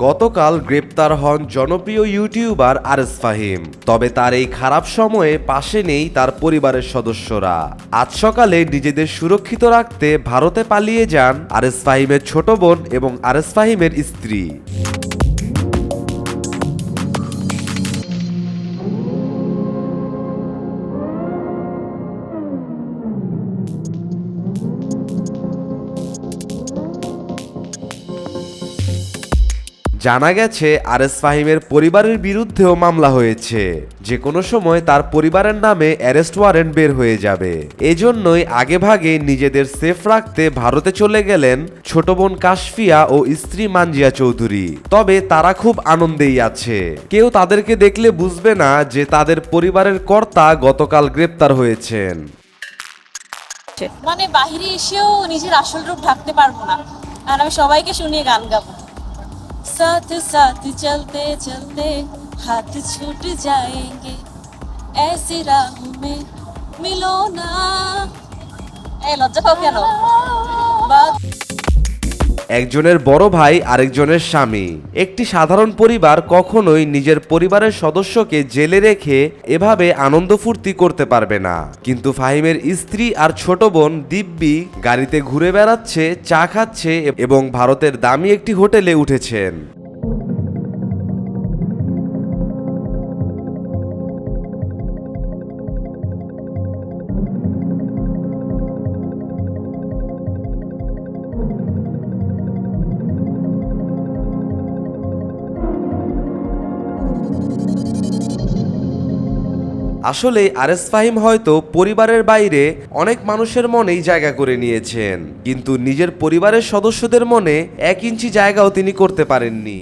গতকাল গ্রেপ্তার হন জনপ্রিয় ইউটিউবার আরএস ফাহিম। তবে তার এই খারাপ সময়ে পাশে নেই তার পরিবারের সদস্যরা। আজ সকালে নিজেদের সুরক্ষিত রাখতে ভারতে পালিয়ে যান আরএস ফাহিমের ছোট বোন এবং আরএস ফাহিমের স্ত্রী। জানা গেছে আরএস ফাহিমের পরিবারের বিরুদ্ধেও মামলা হয়েছে। যে কোনো সময় তার পরিবারের নামে অ্যারেস্ট ওয়ারেন্ট বের হয়ে যাবে। এজন্যই আগেভাগে নিজেদের সেফ রাখতে ভারতে চলে গেলেন ছোট বোন কাশফিয়া ও স্ত্রী মানজিয়া চৌধুরী। তবে তারা খুব আনন্দেই আছে। কেউ তাদেরকে দেখলে বুঝবে না যে তাদের পরিবারের কর্তা গতকাল গ্রেপ্তার হয়েছেন। মানে বাহিরে এসেও নিজের আসল রূপ ঢাকতে পারবো না, আর আমি সবাইকে শুনিয়ে গান গাবো। साथ साथ चलते चलते हाथ छूट जाएंगे ऐसी राहों में मिलो ना। এই লজ্জা পাও কেন? একজনের বড় ভাই আরেকজনের স্বামী। একটি সাধারণ পরিবার কখনোই নিজের পরিবারের সদস্যকে জেলে রেখে এভাবে আনন্দ ফুর্তি করতে পারবে না। কিন্তু ফাহিমের স্ত্রী আর ছোট বোন দিব্যি গাড়িতে ঘুরে বেড়াচ্ছে, চা খাচ্ছে এবং ভারতের দামি একটি হোটেলে উঠেছেন। আসলে আরএস ফাহিম হয়তো পরিবারের বাইরে অনেক মানুষের মনেই জায়গা করে নিয়েছেন, কিন্তু নিজের পরিবারের সদস্যদের মনে 1 ইঞ্চি জায়গাও তিনি করতে পারেননি।